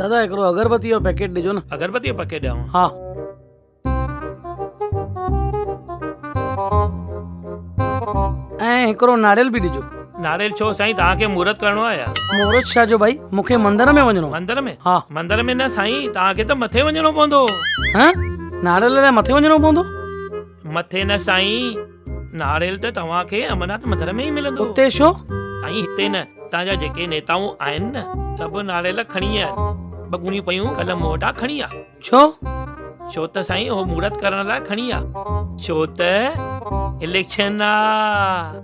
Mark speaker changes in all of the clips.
Speaker 1: दादा हिकिड़ो अगरबत्ती जो पैकेट ॾिजो न।
Speaker 2: अगरबत्ती जो पैकेट ॾियांव?
Speaker 1: हा। ऐं हिकिड़ो नारियल बि ॾिजो।
Speaker 2: नारियल छो साईं, तव्हांखे मुहूर्त करणो आहे या?
Speaker 1: मुहूर्त छा जो भाई, मूंखे मंदर में वञणो।
Speaker 2: मंदर में?
Speaker 1: हा।
Speaker 2: मंदर में न साईं, तव्हांखे त मथे वञणो पवंदो।
Speaker 1: हैं? नारियल लाइ मथे वञणो पवंदो?
Speaker 2: मथे न साईं, नारियल त तव्हांखे अमरनाथ मंदर में ई मिलंदो।
Speaker 1: उते छो?
Speaker 2: साईं हिते न, तव्हांजा जेके नेताऊं आहिनि न सभु नारियल खणी आया आहिनि। बगुनी पयूं कल्ह मूं वटां खणी आ।
Speaker 1: छो?
Speaker 2: छो त साईं उहो मुहूर्त करण लाइ खणी आ। छो त इलेक्शन आ।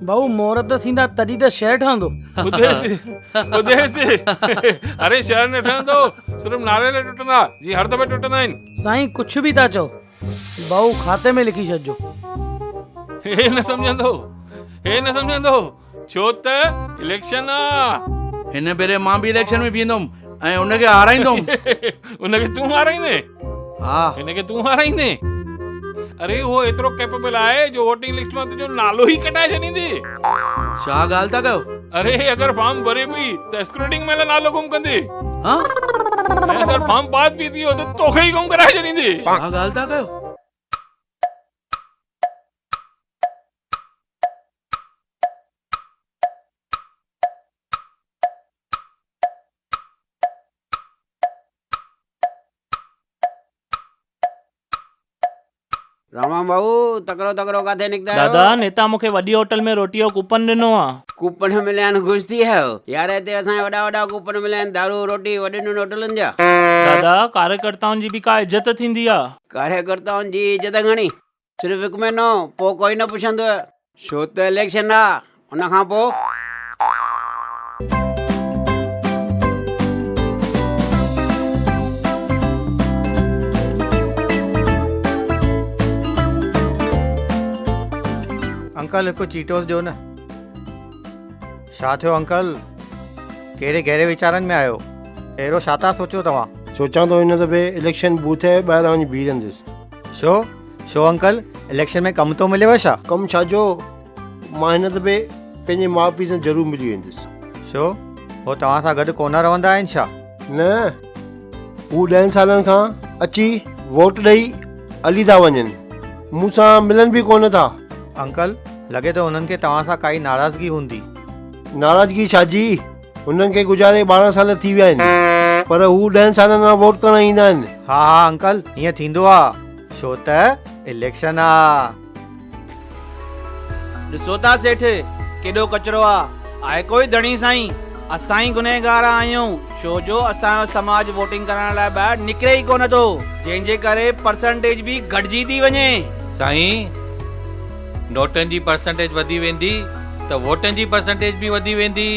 Speaker 1: भाऊ मुहूर्त थींदा तॾहिं त शहर ठहंदो।
Speaker 3: अरे शहर न ठहंदो, सिर्फ नारियल टुटंदा जी हर दफ़े टुटंदा आहिनि।
Speaker 1: साईं कुछ भी था चओ, भाऊ खाते में लिखी छॾिजो।
Speaker 3: हे न सम्झंदो, छो त इलेक्शन आ।
Speaker 4: हिन भेरे मां बि इलेक्शन में बीहंदुमि ऐं उनखे हाराईंदुमि।
Speaker 3: उनखे तूं हाराईंदे?
Speaker 4: हा।
Speaker 3: हिनखे तूं हाराईंदे? अरे वो एतिरो कैपेबल आहे जो वोटिंग लिस्ट में तुंहिंजो नालो ई कटाए छॾींदे।
Speaker 4: छा ॻाल्हि था कयो?
Speaker 3: अरे अगर फॉर्म भरे पई त स्क्रूटिंग में नालो गुम कंदे।
Speaker 4: हाँ?
Speaker 3: अगर फॉर्म पास भी थियो त तोखे ई गुम कराए छॾींदे।
Speaker 4: छा ॻाल्हि था कयो?
Speaker 5: रामा बाबू तकड़ो तकड़ो काथे निकता है?
Speaker 2: दादा नेता मूंखे वॾी होटल में रोटी जो कूपन ॾिनो आहे।
Speaker 5: कूपन मिलिया आहिनि, ख़ुशि थी आहियो? यार हिते असांखे वॾा वॾा कूपन मिलिया आहिनि दारू रोटी वॾियुनि होटलुनि जा।
Speaker 2: दादा कार्यकर्ताउनि जी बि का इज्जत थींदी आहे।
Speaker 5: कार्यकर्ताउनि जी इज़त घणी? सिर्फ़ु हिकु महीनो पोइ कोई न पुछंदो, छो त इलेक्शन आहे। उन खां पोइ
Speaker 6: अंकल हिकु चीटोस ॾियो न। छा थियो अंकल, कहिड़े गहरे वीचारनि में आहियो? अहिड़ो छा था सोचियो तव्हां?
Speaker 7: सोचां थो हिन दफ़े इलेक्शन बूथ जे ॿाहिरां वञी बीह रहंदुसि।
Speaker 6: छो अंकल, इलेक्शन में कमु थो मिलेव छा?
Speaker 7: कमु छाजो, मां हिन दफ़े पंहिंजे माउ पीउ सां ज़रूरु मिली वेंदुसि।
Speaker 6: छो, हो तव्हां सां गॾु कोन रहंदा आहिनि छा?
Speaker 7: न, हू 10 सालनि खां अची वोट ॾेई हली था वञनि, मूंसां मिलनि बि कोन था।
Speaker 6: अंकल लॻे थो हुननि खे तव्हां सां काई नाराज़गी हूंदी।
Speaker 7: नाराज़गी छाजी, हुननि खे गुज़ारे 12 साल थी विया आहिनि, पर हू 10 सालनि खां वोट करण ईंदा आहिनि।
Speaker 6: हा अंकल, हीअं थींदो आहे छो त इलेक्शन आहे।
Speaker 8: ॾिसो था सेठ केॾो कचरो आहे कोई धणी साईं। असां ई गुनहगार आहियूं, छो जो असांजो समाज वोटिंग करण लाइ ॿाहिरि निकिरे ई कोन थो, जंहिंजे करे परसेंटेज बि घटिजी थी वञे।
Speaker 3: साईं नोटनि जी परसेंटेज वधी वेंदी त वोटनि जी परसेंटेज बि वधी वेंदी।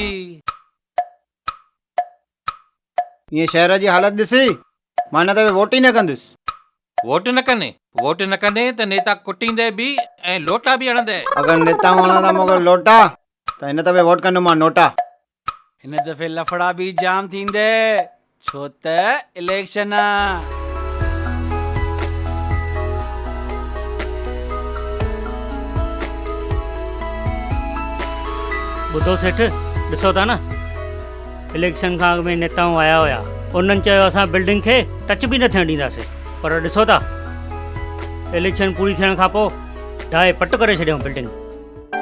Speaker 8: ये शहर जी हालत ॾिसी मां न त वोट ई न कंदुसि।
Speaker 3: वोट न कंदे त नेता कुटींदे बि ऐं लोटा बि हणंदे।
Speaker 8: अगर नेता वणंदा मूंखे लोटा त हिन दफ़े वोट कंदुमि मां नोटा। हिन दफ़े लफड़ा बि जाम थींदे, छो त इलेक्शन आहे।
Speaker 9: ॿुधो सेठ, ॾिसो था न, इलेक्शन खां अॻु में नेताऊं आया हुया, उन्हनि चयो असां बिल्डिंग खे टच बि न थियण ॾींदासीं, पर ॾिसो था इलेक्शन पूरी थियण खां पोइ ढाहे पट करे छॾियऊं बिल्डिंग।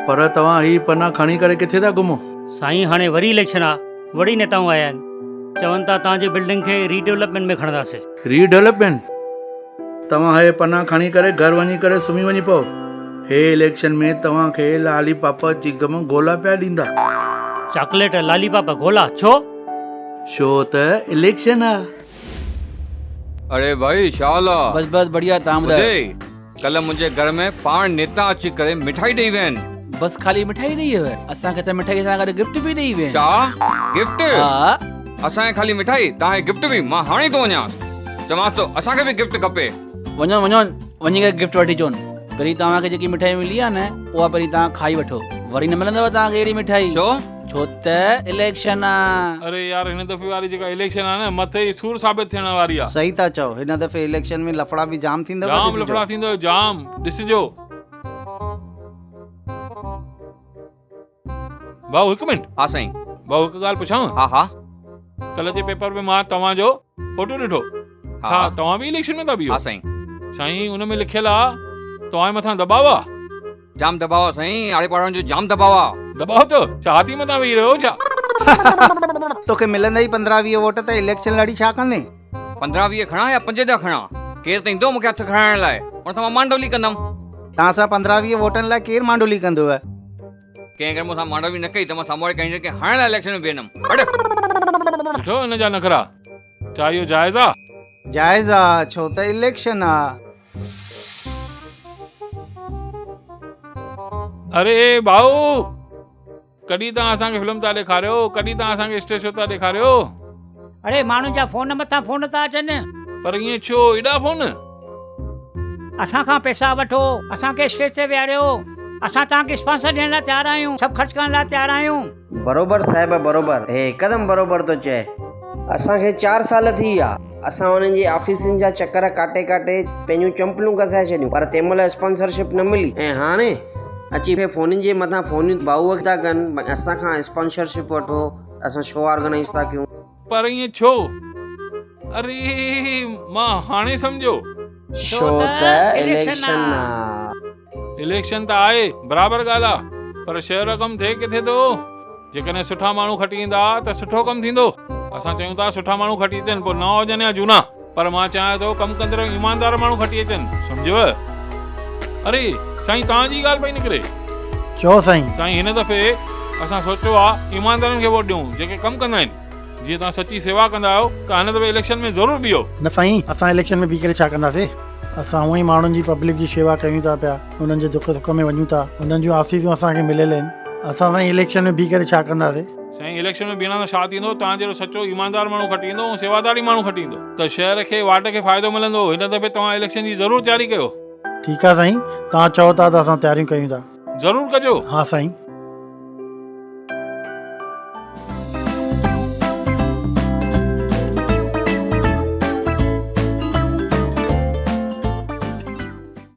Speaker 4: पर तव्हां ही पना खणी करे किथे था घुमो?
Speaker 9: साईं हाणे वरी इलेक्शन आहे, वरी नेताऊं आया आहिनि, चवनि था तव्हांजी बिल्डिंग खे रीडेवलपमेंट में खणंदासीं।
Speaker 4: रीडेवलपमेंट? तव्हां हे पना खणी करे घर वञी करे सुम्ही वञी पओ। हे इलेक्शन में तव्हांखे लालीपाप चिगम गोला पिया ॾींदा।
Speaker 9: चॉकलेट लालीपाप गोला छो?
Speaker 4: छो त इलेक्शन आहे।
Speaker 10: अरे भाई शाला
Speaker 8: बस बस बढ़िया। तव्हां ॿुधायो?
Speaker 10: कल मुंहिंजे घर में पाण नेता अची करे मिठाई ॾेई विया आहिनि।
Speaker 8: बस खाली मिठाई ॾेई वियो? असांखे त मिठाई सां गॾु गिफ्ट बि ॾेई विया।
Speaker 10: छा गिफ्ट?
Speaker 8: हा
Speaker 10: असांखे खाली मिठाई, तव्हांखे गिफ्ट बि? मां हाणे थो वञां, चवांसि थो असांखे बि गिफ्ट खपे।
Speaker 8: वञो वञी करे गिफ्ट वठी अचोनि। पहिरीं तव्हांखे जेकी मिठाई मिली आहे न उहा पहिरीं तव्हां खाई वठो, वरी न मिलंदव तव्हांखे अहिड़ी मिठाई। छो त इलेक्शन आहे।
Speaker 3: अरे यार हिन दफ़े वारी जेका इलेक्शन आहे न मथे ई सूर साबित थियण वारी आहे।
Speaker 8: सही था चओ, हिन दफ़े इलेक्शन में लफड़ा बि जाम थींदव।
Speaker 3: जाम लफड़ा थींदव, जाम ॾिसिजो। भाऊ हिकु मिनट।
Speaker 10: हा साईं।
Speaker 3: भाऊ हिकु ॻाल्हि पुछांव?
Speaker 10: हा हा।
Speaker 3: कल जे पेपर में मां तव्हांजो
Speaker 11: फोटो ॾिठो
Speaker 10: हा
Speaker 11: हा तव्हां बि इलेक्शन में था बीहो
Speaker 10: हा साईं
Speaker 11: साईं हुन में लिखियल आहे तव्हां मथां दबाव आहे
Speaker 10: जाम दबाव आहे साईं आड़े पाड़नि जो जाम दबाव आहे
Speaker 11: दबाव तो छा हाथी मथां वेही रहियो छा
Speaker 6: तोखे मिलंदा ई 15-20 वोट त इलेक्शन लड़ी छा कंदे
Speaker 10: 15-20 खणा या 5 था खणा केरु त ईंदो मूंखे हथु खणाइण लाइ उन सां मां मांडोली कंदमि
Speaker 6: तव्हां सां 15-20 वोटनि लाइ केरु मांडोली कंदो आहे
Speaker 10: कंहिं अगरि मूंसां मांडोली न कई त मां साम्हूं वारे कैंडिडेट खे हाणे लाइ इलेक्शन में बीहंदमि हट
Speaker 11: ॾिठो हिन जा नखरा छा इहो जाइज़ आहे
Speaker 6: जाइज़ आहे छो त इलेक्शन आहे
Speaker 11: अरे भाऊ कॾहिं तव्हां असांखे फिल्म था ॾेखारियो कॾहिं तव्हां असांखे स्टेज शो था ॾेखारियो
Speaker 9: अरे माण्हुनि जा फोन मथां फोन था अचनि
Speaker 11: पर ईअं छो एॾा फोन
Speaker 9: असांखां पैसा वठो असांखे स्टेज ते विहारियो असां तव्हांखे स्पॉन्सर ॾियण लाइ तयारु आहियूं सभु ख़र्च करण लाइ तयारु आहियूं
Speaker 5: बरोबर साहिब बरोबर हे हिकदमि बरोबर थो चए असांखे 4 साल थी विया असां हुननि जी ऑफिसनि जा चक्कर काटे काटे पंहिंजूं चंपलूं घसाए छॾियूं पर तंहिंमहिल स्पॉन्सरशिप न मिली ऐं हाणे अची फ़ोननि जे मथां फ़ोनियूं भाऊ था कनि असांखां स्पॉन्सरशिप वठो असां शो ऑर्गेनाइज़ था कयूं
Speaker 11: पर ईअं छो अरे मां हाणे सम्झो
Speaker 5: छो त इलेक्शन आहे
Speaker 11: इलेक्शन त आहे बराबरि ॻाल्हि आहे पर शहर कमु थिए किथे थो जेकॾहिं सुठा माण्हू खटी ईंदा त सुठो कमु थींदो असां चयूं था सुठा माण्हू खटी अचनि पोइ नवां हुजनि या झूना पर मां चाहियां थो कमु कंदड़ ईमानदार माण्हू खटी अचनि सम्झव अरे साईं तव्हांजी ॻाल्हि पई निकिरे
Speaker 6: चओ साईं
Speaker 11: साईं हिन दफ़े असां सोचियो आहे ईमानदारनि खे वोट ॾियूं जेके कमु कंदा आहिनि जीअं तव्हां सची सेवा कंदा आहियो त हिन दफ़े इलेक्शन में ज़रूरु बीहो
Speaker 12: न साईं असां इलेक्शन में बीह करे छा कंदासीं असां हूअं ई माण्हुनि जी पब्लिक जी शेवा कयूं था पिया हुननि जे दुख सुख में वञूं था हुननि जूं आसीसूं असांखे मिलियल आहिनि असां साईं इलेक्शन में बीह करे छा कंदासीं
Speaker 11: साईं इलेक्शन में बीहण सां छा थींदो तव्हां जहिड़ो सचो ईमानदार माण्हू खटी ईंदो ऐं सेवादारी माण्हू खटी ईंदो त शहर खे वार्ड खे फ़ाइदो मिलंदो हिन दफ़े तव्हां इलेक्शन जी ज़रूरु तयारी कयो
Speaker 12: ठीकु आहे साईं तव्हां चओ था त असां तयारियूं कयूं था
Speaker 11: ज़रूरु कजो
Speaker 12: हा साईं